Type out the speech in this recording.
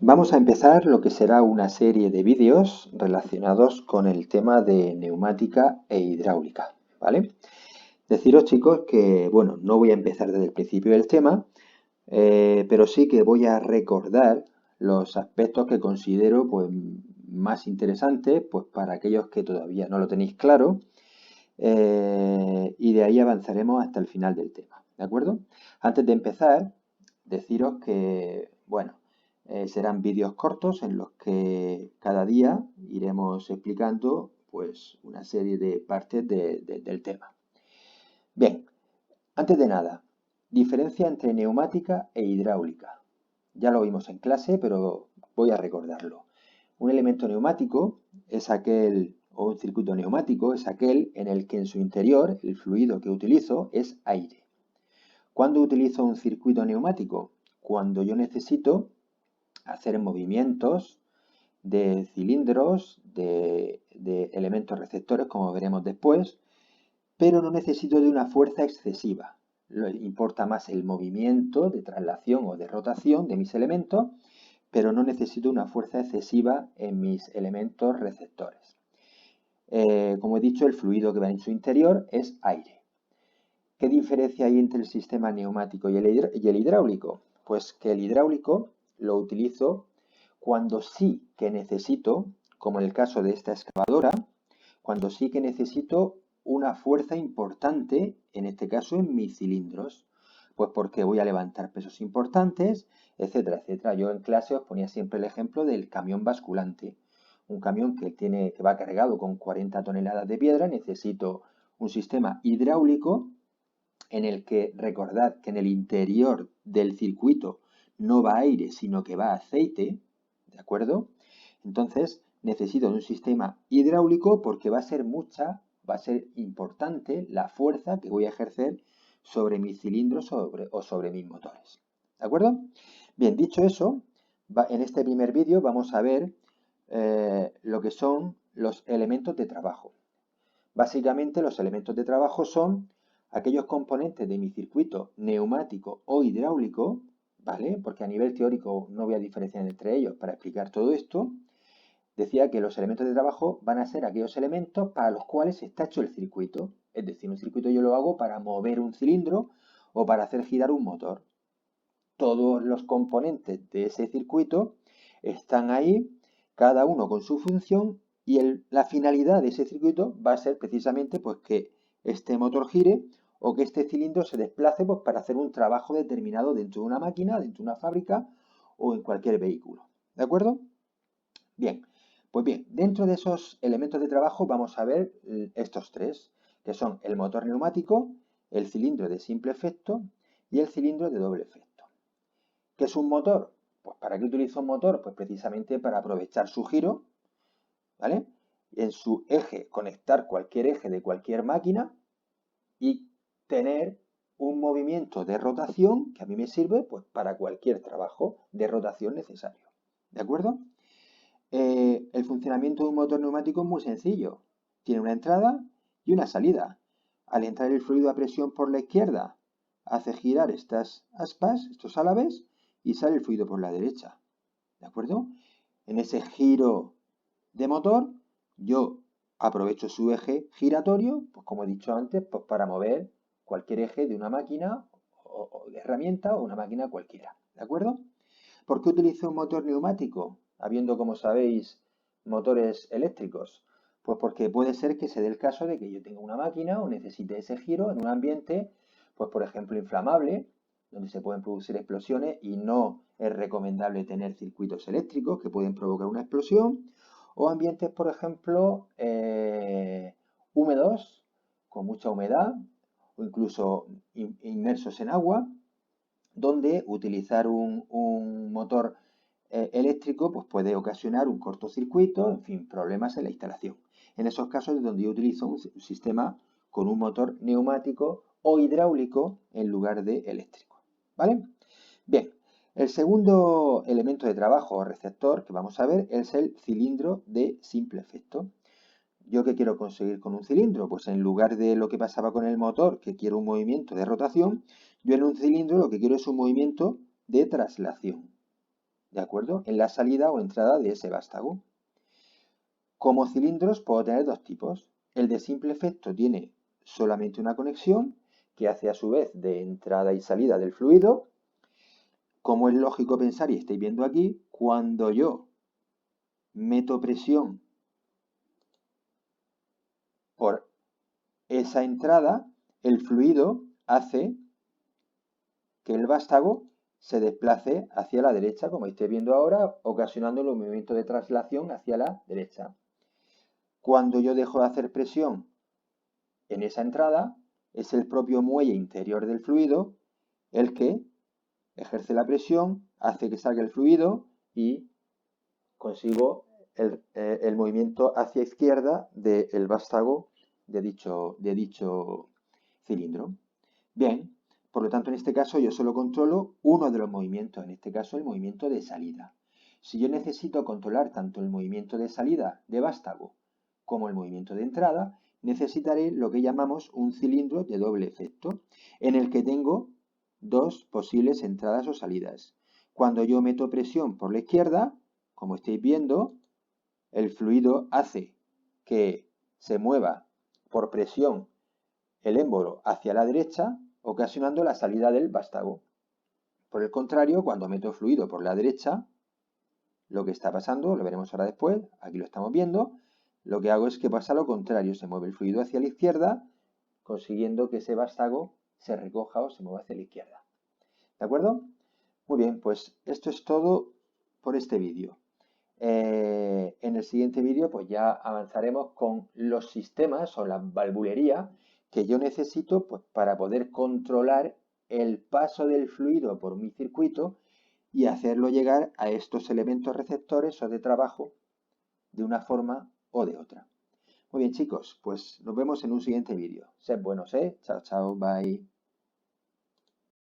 Vamos a empezar lo que será una serie de vídeos relacionados con el tema de neumática e hidráulica, ¿vale? Deciros, chicos, que, bueno, no voy a empezar desde el principio del tema, pero sí que voy a recordar los aspectos que considero, pues, más interesantes, pues, para aquellos que todavía no lo tenéis claro, y de ahí avanzaremos hasta el final del tema, ¿de acuerdo? Antes de empezar, deciros que, bueno, serán vídeos cortos en los que cada día iremos explicando pues una serie de partes del tema. Bien, antes de nada, diferencia entre neumática e hidráulica. Ya lo vimos en clase, pero voy a recordarlo. Un elemento neumático es aquel, o un circuito neumático es aquel en el que en su interior el fluido que utilizo es aire. ¿Cuándo utilizo un circuito neumático? Cuando yo necesito hacer movimientos de cilindros, de elementos receptores, como veremos después, pero no necesito de una fuerza excesiva. Importa más el movimiento de traslación o de rotación de mis elementos, pero no necesito una fuerza excesiva en mis elementos receptores. Como he dicho, el fluido que va en su interior es aire. ¿Qué diferencia hay entre el sistema neumático y el hidráulico? Pues que el hidráulico lo utilizo cuando sí que necesito, como en el caso de esta excavadora, cuando sí que necesito una fuerza importante, en este caso en mis cilindros, pues porque voy a levantar pesos importantes, etcétera, etcétera. Yo en clase os ponía siempre el ejemplo del camión basculante. Un camión que va cargado con 40 toneladas de piedra, necesito un sistema hidráulico en el que recordad que en el interior del circuito no va aire, sino que va aceite, ¿de acuerdo? Entonces necesito de un sistema hidráulico porque va a ser importante la fuerza que voy a ejercer sobre mis cilindros o sobre mis motores. ¿De acuerdo? Bien, dicho eso, en este primer vídeo vamos a ver lo que son los elementos de trabajo. Básicamente los elementos de trabajo son aquellos componentes de mi circuito neumático o hidráulico, ¿vale? Porque a nivel teórico no voy a diferenciar entre ellos para explicar todo esto. Decía que los elementos de trabajo van a ser aquellos elementos para los cuales está hecho el circuito. Es decir, un circuito yo lo hago para mover un cilindro o para hacer girar un motor. Todos los componentes de ese circuito están ahí, cada uno con su función, y la finalidad de ese circuito va a ser precisamente pues, que este motor gire o que este cilindro se desplace pues, para hacer un trabajo determinado dentro de una máquina, dentro de una fábrica o en cualquier vehículo. ¿De acuerdo? Bien, pues bien, dentro de esos elementos de trabajo vamos a ver estos tres, que son el motor neumático, el cilindro de simple efecto y el cilindro de doble efecto. ¿Qué es un motor? Pues ¿para qué utilizo un motor? Pues precisamente para aprovechar su giro, ¿vale? En su eje, conectar cualquier eje de cualquier máquina y tener un movimiento de rotación que a mí me sirve pues, para cualquier trabajo de rotación necesario. ¿De acuerdo? El funcionamiento de un motor neumático es muy sencillo. Tiene una entrada y una salida. Al entrar el fluido a presión por la izquierda, hace girar estas aspas, estos álabes, y sale el fluido por la derecha. ¿De acuerdo? En ese giro de motor, yo aprovecho su eje giratorio, pues como he dicho antes, pues para mover cualquier eje de una máquina o de herramienta o una máquina cualquiera. ¿De acuerdo? ¿Por qué utilizo un motor neumático, habiendo, como sabéis, motores eléctricos? Pues porque puede ser que se dé el caso de que yo tenga una máquina o necesite ese giro en un ambiente, pues por ejemplo, inflamable, donde se pueden producir explosiones y no es recomendable tener circuitos eléctricos que pueden provocar una explosión, o ambientes, por ejemplo, húmedos, con mucha humedad, o incluso inmersos en agua, donde utilizar un motor eléctrico pues puede ocasionar un cortocircuito, en fin, problemas en la instalación. En esos casos es donde yo utilizo un sistema con un motor neumático o hidráulico en lugar de eléctrico. ¿Vale? Bien, el segundo elemento de trabajo o receptor que vamos a ver es el cilindro de simple efecto. ¿Yo qué quiero conseguir con un cilindro? Pues en lugar de lo que pasaba con el motor, que quiero un movimiento de rotación, yo en un cilindro lo que quiero es un movimiento de traslación. ¿de acuerdo? En la salida o entrada de ese vástago. Como cilindros puedo tener dos tipos. El de simple efecto tiene solamente una conexión que hace a su vez de entrada y salida del fluido. Como es lógico pensar y estáis viendo aquí, cuando yo meto presión por esa entrada, el fluido hace que el vástago se desplace hacia la derecha, como estáis viendo ahora, ocasionando el movimiento de traslación hacia la derecha. Cuando yo dejo de hacer presión en esa entrada, es el propio muelle interior del fluido el que ejerce la presión, hace que salga el fluido y consigo el movimiento hacia izquierda del vástago de dicho cilindro. Bien, por lo tanto en este caso yo solo controlo uno de los movimientos, en este caso el movimiento de salida. Si yo necesito controlar tanto el movimiento de salida de vástago como el movimiento de entrada, necesitaré lo que llamamos un cilindro de doble efecto, en el que tengo dos posibles entradas o salidas. Cuando yo meto presión por la izquierda, como estáis viendo, el fluido hace que se mueva por presión el émbolo hacia la derecha, ocasionando la salida del vástago. Por el contrario, cuando meto fluido por la derecha, lo que está pasando, lo veremos ahora después, aquí lo estamos viendo, lo que hago es que pasa lo contrario, se mueve el fluido hacia la izquierda, consiguiendo que ese vástago se recoja o se mueva hacia la izquierda. ¿De acuerdo? Muy bien, pues esto es todo por este vídeo. En el siguiente vídeo pues ya avanzaremos con los sistemas o la valvulería que yo necesito pues, para poder controlar el paso del fluido por mi circuito y hacerlo llegar a estos elementos receptores o de trabajo de una forma o de otra. Muy bien chicos, pues nos vemos en un siguiente vídeo. Sed buenos, Chao, chao, bye.